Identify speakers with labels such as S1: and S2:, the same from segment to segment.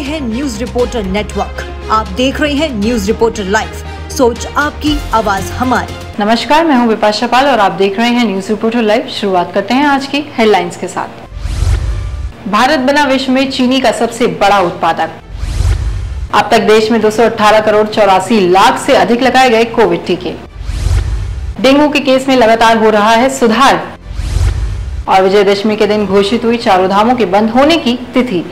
S1: हैं news reporter network. आप देख रहे हैं न्यूज रिपोर्टर लाइव, सोच आपकी, आवाज हमारी।
S2: नमस्कार, मैं हूं विपाशा पाल और आप देख रहे हैं न्यूज रिपोर्टर लाइव। शुरुआत करते हैं आज की हेडलाइंस के साथ। भारत बना विश्व में चीनी का सबसे बड़ा उत्पादक। अब तक देश में 218 करोड़ 84 लाख से अधिक लगाए गए कोविड टीके। डेंगू के केस में लगातार हो रहा है सुधार। और विजयदशमी के दिन घोषित हुई चारों धामों के बंद होने की तिथि।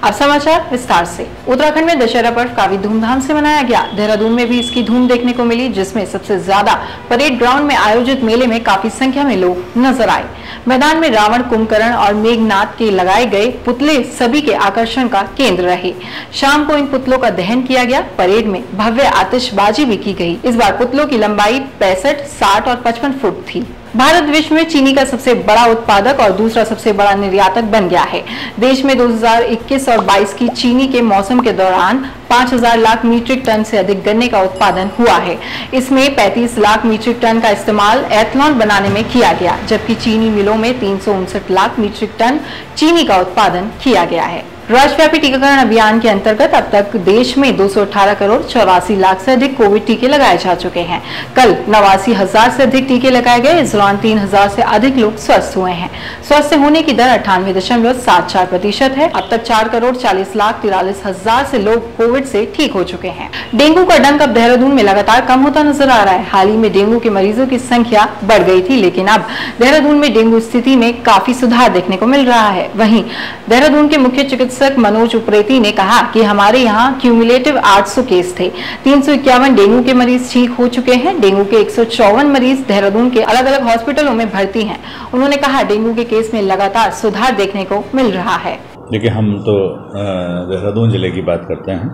S2: अब समाचार विस्तार से। उत्तराखंड में दशहरा पर्व काफी धूमधाम से मनाया गया। देहरादून में भी इसकी धूम देखने को मिली, जिसमें सबसे ज्यादा परेड ग्राउंड में आयोजित मेले में काफी संख्या में लोग नजर आए। मैदान में रावण, कुंभकर्ण और मेघनाथ के लगाए गए पुतले सभी के आकर्षण का केंद्र रहे। शाम को इन पुतलों का दहन किया गया। परेड में भव्य आतिशबाजी भी की गई। इस बार पुतलों की लंबाई 65, 60 और 55 फुट थी। भारत विश्व में चीनी का सबसे बड़ा उत्पादक और दूसरा सबसे बड़ा निर्यातक बन गया है। देश में 2021 और 22 की चीनी के मौसम के दौरान 5000 लाख मीट्रिक टन से अधिक गन्ने का उत्पादन हुआ है। इसमें 35 लाख मीट्रिक टन का इस्तेमाल एथनॉल बनाने में किया गया, जबकि चीनी मिलों में 359 लाख मीट्रिक टन चीनी का उत्पादन किया गया है। राष्ट्रव्यापी टीकाकरण अभियान के अंतर्गत अब तक देश में 218 करोड़ 84 लाख से अधिक कोविड टीके लगाए जा चुके हैं। कल 89,000 से अधिक टीके लगाए गए। इस दौरान 3,000 से अधिक लोग स्वस्थ हुए हैं। स्वस्थ होने की दर 98.74% है। अब तक 4 करोड़ 40 लाख 43 हजार से लोग कोविड से ठीक हो चुके हैं। डेंगू का डंक अब देहरादून में लगातार कम होता नजर आ रहा है। हाल ही में डेंगू के मरीजों की संख्या बढ़ गई थी, लेकिन अब देहरादून में डेंगू स्थिति में काफी सुधार देखने को मिल रहा है। वहीं देहरादून के मुख्य चिकित्सक मनोज उप्रेती ने कहा कि हमारे यहाँ क्यूमुलेटिव 800 केस थे। 351 डेंगू के मरीज ठीक हो चुके हैं। डेंगू के 154 मरीज देहरादून के अलग अलग हॉस्पिटलों में भर्ती हैं। उन्होंने कहा डेंगू के केस में लगातार सुधार देखने को मिल रहा है।
S3: देखिए, हम तो देहरादून जिले की बात करते हैं,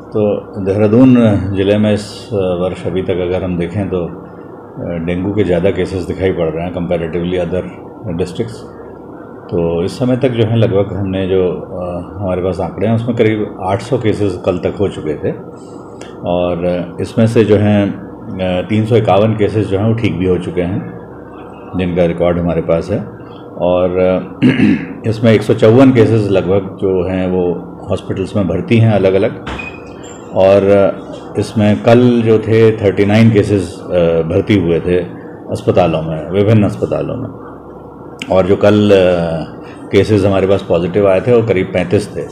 S3: तो देहरादून जिले में इस वर्ष अभी तक अगर हम देखें तो डेंगू के ज़्यादा केसेस दिखाई पड़ रहे हैं कंपैरेटिवली अदर डिस्ट्रिक्ट्स। तो इस समय तक जो है लगभग हमने जो हमारे पास आंकड़े हैं उसमें करीब 800 केसेस कल तक हो चुके थे, और इसमें से जो हैं 351 केसेस जो हैं वो ठीक भी हो चुके हैं, जिनका रिकॉर्ड हमारे पास है। और इसमें 154 केसेस लगभग जो हैं वो हॉस्पिटल्स में भर्ती हैं अलग अलग। और इसमें कल जो थे 39 केसेस भर्ती हुए थे अस्पतालों में, विभिन्न अस्पतालों में। और जो कल केसेस हमारे पास पॉजिटिव आए थे वो करीब 35 थे।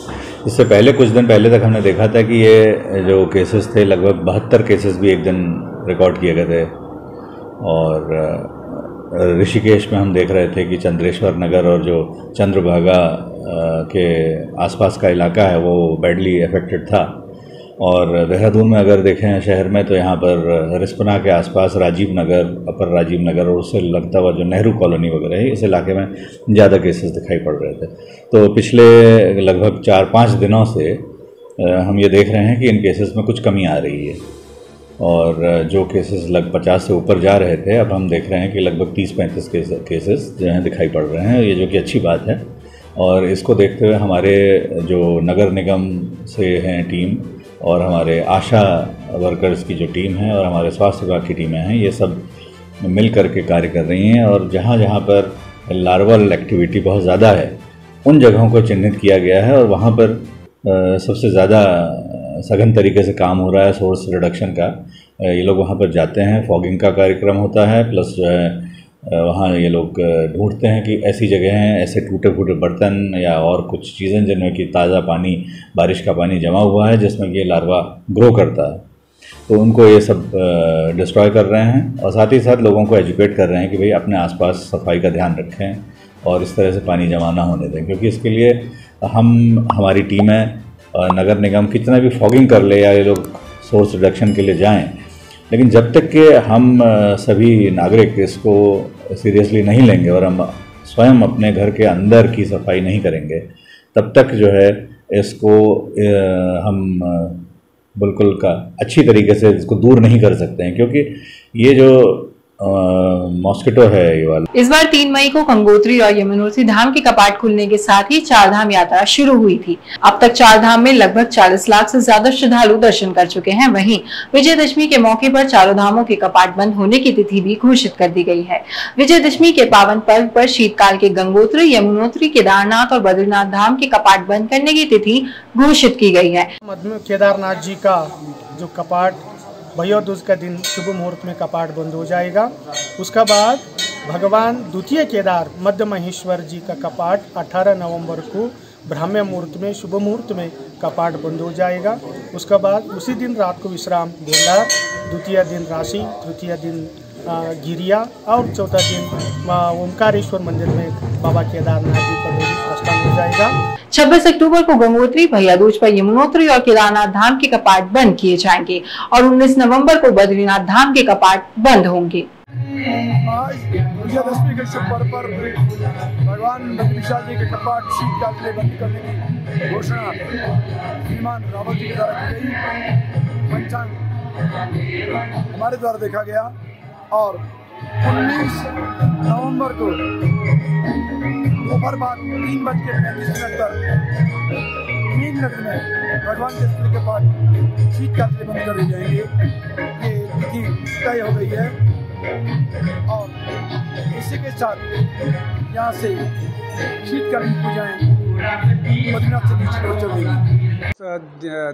S3: इससे पहले कुछ दिन पहले तक हमने देखा था कि ये जो केसेस थे लगभग 72 केसेस भी एक दिन रिकॉर्ड किए गए थे। और ऋषिकेश में हम देख रहे थे कि चंद्रेश्वर नगर और जो चंद्रभागा के आसपास का इलाका है वो बैडली अफेक्टेड था। और देहरादून में अगर देखें शहर में, तो यहाँ पर रिस्पना के आसपास राजीव नगर, अपर राजीव नगर और उससे लगता हुआ जो नेहरू कॉलोनी वगैरह है, इस इलाके में ज़्यादा केसेस दिखाई पड़ रहे थे। तो पिछले लगभग 4-5 दिनों से हम ये देख रहे हैं कि इन केसेस में कुछ कमी आ रही है। और जो केसेस लगभग 50 से ऊपर जा रहे थे, अब हम देख रहे हैं कि लगभग 30-35 केसेस जो हैं दिखाई पड़ रहे हैं, ये जो कि अच्छी बात है। और इसको देखते हुए हमारे जो नगर निगम से हैं टीम और हमारे आशा वर्कर्स की जो टीम है और हमारे स्वास्थ्य विभाग की टीमें हैं, ये सब मिल कर के कार्य कर रही हैं। और जहाँ जहाँ पर लार्वल एक्टिविटी बहुत ज़्यादा है उन जगहों को चिन्हित किया गया है, और वहाँ पर सबसे ज़्यादा सघन तरीके से काम हो रहा है सोर्स रिडक्शन का। ये लोग वहाँ पर जाते हैं, फॉगिंग का कार्यक्रम होता है, प्लस जो है वहाँ ये लोग ढूंढते हैं कि ऐसी जगह हैं, ऐसे टूटे फूटे बर्तन या और कुछ चीज़ें जिनमें कि ताज़ा पानी, बारिश का पानी जमा हुआ है, जिसमें कि ये लार्वा ग्रो करता है। तो उनको ये सब डिस्ट्रॉय कर रहे हैं, और साथ ही साथ लोगों को एजुकेट कर रहे हैं कि भाई अपने आसपास सफाई का ध्यान रखें और इस तरह से पानी जमा ना होने दें। क्योंकि इसके लिए हमारी टीमें, नगर निगम कितना भी फॉगिंग कर ले या ये लोग सोर्स रिडक्शन के लिए जाएँ, लेकिन जब तक कि हम सभी नागरिक इसको सीरियसली नहीं लेंगे और हम स्वयं अपने घर के अंदर की सफाई नहीं करेंगे, तब तक जो है इसको हम बिल्कुल का अच्छी तरीके से इसको दूर नहीं कर सकते हैं। क्योंकि ये जो मॉस्किटो है ये वाला।
S2: इस बार 3 मई को गंगोत्री और यमुनोत्री धाम के कपाट खुलने के साथ ही चारधाम यात्रा शुरू हुई थी। अब तक चारधाम में लगभग 40 लाख से ज्यादा श्रद्धालु दर्शन कर चुके हैं। वहीं विजयदशमी के मौके पर चारों धामों के कपाट बंद होने की तिथि भी घोषित कर दी गई है। विजयदशमी के पावन पर्व पर शीतकाल के गंगोत्री, यमुनोत्री, केदारनाथ और बद्रीनाथ धाम के कपाट बंद करने की तिथि घोषित की गई है।
S4: केदारनाथ जी का जो कपाट भैया दूज का दिन शुभ मुहूर्त में कपाट बंद हो जाएगा। उसका बाद भगवान द्वितीय केदार मध्य महेश्वर जी का कपाट 18 नवंबर को ब्राह्मण मुहूर्त में शुभ मुहूर्त में कपाट बंद हो जाएगा। उसका बाद उसी दिन रात को विश्राम भेला, द्वितीय दिन राशि, तृतीय दिन गिरिया और चौथा दिन ओमकारेश्वर मंदिर में बाबा केदारनाथ जी का प्रस्थान हो जाएगा।
S2: 26 अक्टूबर को गंगोत्री, भैया दूज पर यमुनोत्री और केदारनाथ धाम के कपाट बंद किए जाएंगे और 19 नवंबर को बद्रीनाथ धाम के कपाट बंद होंगे।
S5: आज विजयदशमी के शुभ पर्व पर भगवान बद्रीनाथ जी के कपाट शीतकाल के लिए बंद करने की घोषणा श्रीमान रावत जी के द्वारा की गई। पंचांग हमारे द्वारा देखा गया और 19 नवंबर को दोपहर बाद 3:35 पर नगर में भगवान के स्थल के पाठ शीतकाल के लिए बंद कर दिए जाएंगे। ये तिथि तय हो गई है और इसी के साथ यहाँ से शीतकालीन पूजाएं बद्रीनाथ से नीचे चल रही।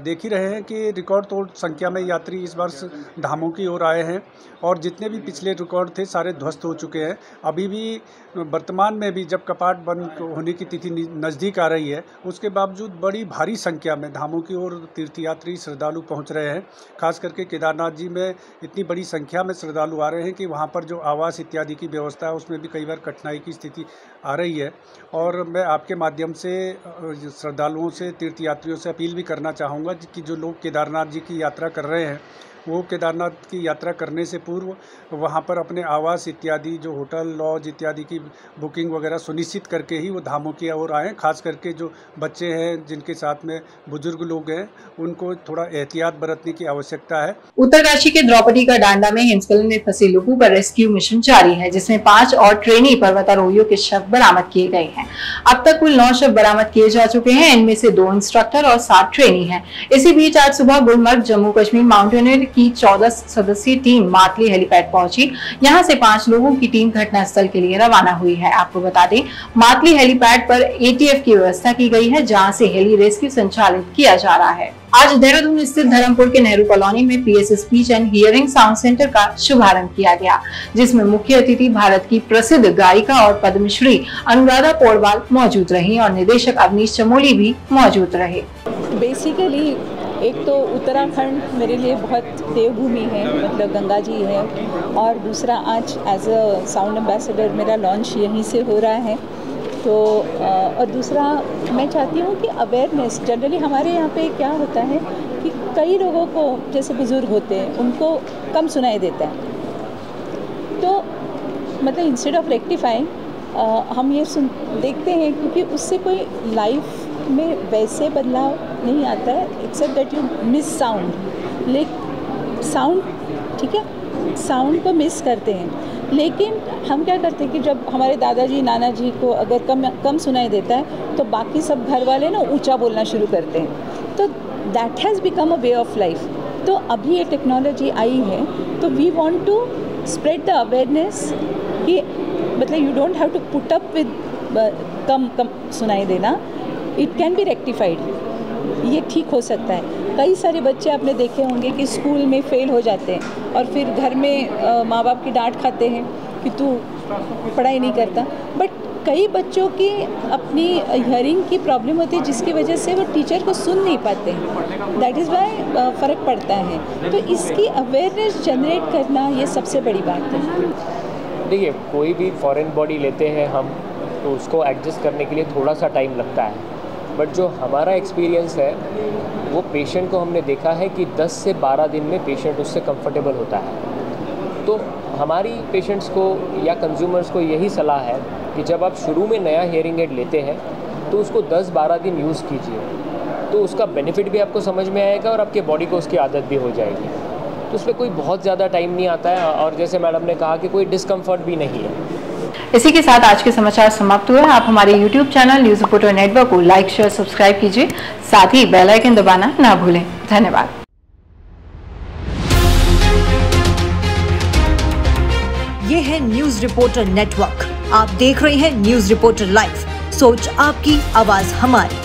S6: देख ही रहे हैं कि रिकॉर्ड तोड़ संख्या में यात्री इस वर्ष धामों की ओर आए हैं और जितने भी पिछले रिकॉर्ड थे सारे ध्वस्त हो चुके हैं। अभी भी वर्तमान में भी जब कपाट बंद होने की तिथि नज़दीक आ रही है, उसके बावजूद बड़ी भारी संख्या में धामों की ओर तीर्थयात्री श्रद्धालु पहुंच रहे हैं। खास करके केदारनाथ जी में इतनी बड़ी संख्या में श्रद्धालु आ रहे हैं कि वहां पर जो आवास इत्यादि की व्यवस्था है उसमें भी कई बार कठिनाई की स्थिति आ रही है। और मैं आपके माध्यम से श्रद्धालुओं से, तीर्थयात्रियों से अपील भी करना चाहूँगा कि जो लोग केदारनाथ जी की यात्रा कर रहे हैं वो केदारनाथ की यात्रा करने से पूर्व वहाँ पर अपने आवास इत्यादि, जो होटल लॉज इत्यादि की बुकिंग वगैरह सुनिश्चित करके ही वो धामों की ओर आएँ। खास करके जो बच्चे हैं, जिनके साथ में बुजुर्ग लोग हैं, उनको थोड़ा एहतियात बरतने की आवश्यकता है।
S2: उत्तरकाशी के द्रौपदी का डांडा में हिमस्खलन में फंसे लोगों का रेस्क्यू मिशन जारी है, जिसमें 5 और ट्रेनी पर्वतारोहियों के शव बरामद किए गए हैं। अब तक कुल 9 शव बरामद किए जा चुके हैं। इनमें से 2 इंस्ट्रक्टर और 7 ट्रेनी हैं। इसी बीच आज सुबह गुलमर्ग जम्मू कश्मीर माउंटेनियर की 14 सदस्यीय टीम मातली हेलीपैड पहुंची। यहां से 5 लोगों की टीम घटनास्थल के लिए रवाना हुई है। आपको बता दें, मातली हेलीपैड पर ATF की व्यवस्था की गई है, जहां से हेली रेस्क्यू संचालित किया जा रहा है। आज देहरादून स्थित धर्मपुर के नेहरू कॉलोनी में PS speech and hearing sound centre का शुभारंभ किया गया, जिसमें मुख्य अतिथि भारत की प्रसिद्ध गायिका और पद्मश्री अनुराधा पौडवाल मौजूद रही और निदेशक अवनीश चमोली भी मौजूद रहे।
S7: बेसिकली एक तो उत्तराखंड मेरे लिए बहुत देवभूमि है, मतलब गंगा जी है, और दूसरा आज एज अ साउंड एम्बेसडर मेरा लॉन्च यहीं से हो रहा है। तो और दूसरा मैं चाहती हूँ कि अवेयरनेस, जनरली हमारे यहाँ पे क्या होता है कि कई लोगों को, जैसे बुज़ुर्ग होते हैं, उनको कम सुनाई देता है। तो मतलब इंस्टेड ऑफ रेक्टिफाइंग हम ये देखते हैं, क्योंकि उससे कोई लाइफ में वैसे बदलाव नहीं आता है, except that you miss sound. लेकिन साउंड, ठीक है, साउंड को मिस करते हैं। लेकिन हम क्या करते हैं कि जब हमारे दादाजी नाना जी को अगर कम सुनाई देता है तो बाकी सब घर वाले ना ऊंचा बोलना शुरू करते हैं। तो that has become a way of life. तो अभी ये टेक्नोलॉजी आई है, तो we want to spread the awareness कि मतलब you don't have to put up with कम सुनाई देना, इट कैन बी रेक्टिफाइड, ये ठीक हो सकता है। कई सारे बच्चे आपने देखे होंगे कि स्कूल में फेल हो जाते हैं और फिर घर में माँ बाप की डांट खाते हैं कि तू पढ़ाई नहीं करता। बट कई बच्चों की अपनी हियरिंग की प्रॉब्लम होती है, जिसकी वजह से वो टीचर को सुन नहीं पाते हैं। दैट इज़ वाई फ़र्क पड़ता है। तो इसकी अवेयरनेस जनरेट करना ये सबसे बड़ी बात है।
S8: देखिए, कोई भी फॉरेन बॉडी लेते हैं हम, तो उसको एडजस्ट करने के लिए थोड़ा सा टाइम लगता है। बट जो हमारा एक्सपीरियंस है वो पेशेंट को हमने देखा है कि 10 से 12 दिन में पेशेंट उससे कंफर्टेबल होता है। तो हमारी पेशेंट्स को या कंज्यूमर्स को यही सलाह है कि जब आप शुरू में नया हियरिंग एड लेते हैं तो उसको 10-12 दिन यूज़ कीजिए, तो उसका बेनिफिट भी आपको समझ में आएगा और आपके बॉडी को उसकी आदत भी हो जाएगी। तो उसमें कोई बहुत ज़्यादा टाइम नहीं आता है और जैसे मैडम ने कहा कि कोई डिस्कम्फर्ट भी नहीं है।
S2: इसी के साथ आज के समाचार समाप्त हुए। आप हमारे YouTube channel news reporter network को लाइक शेयर सब्सक्राइब कीजिए, साथ ही बेल आइकन दबाना ना भूलें। धन्यवाद।
S1: ये है न्यूज रिपोर्टर नेटवर्क। आप देख रहे हैं न्यूज रिपोर्टर लाइव। सोच आपकी, आवाज हमारी।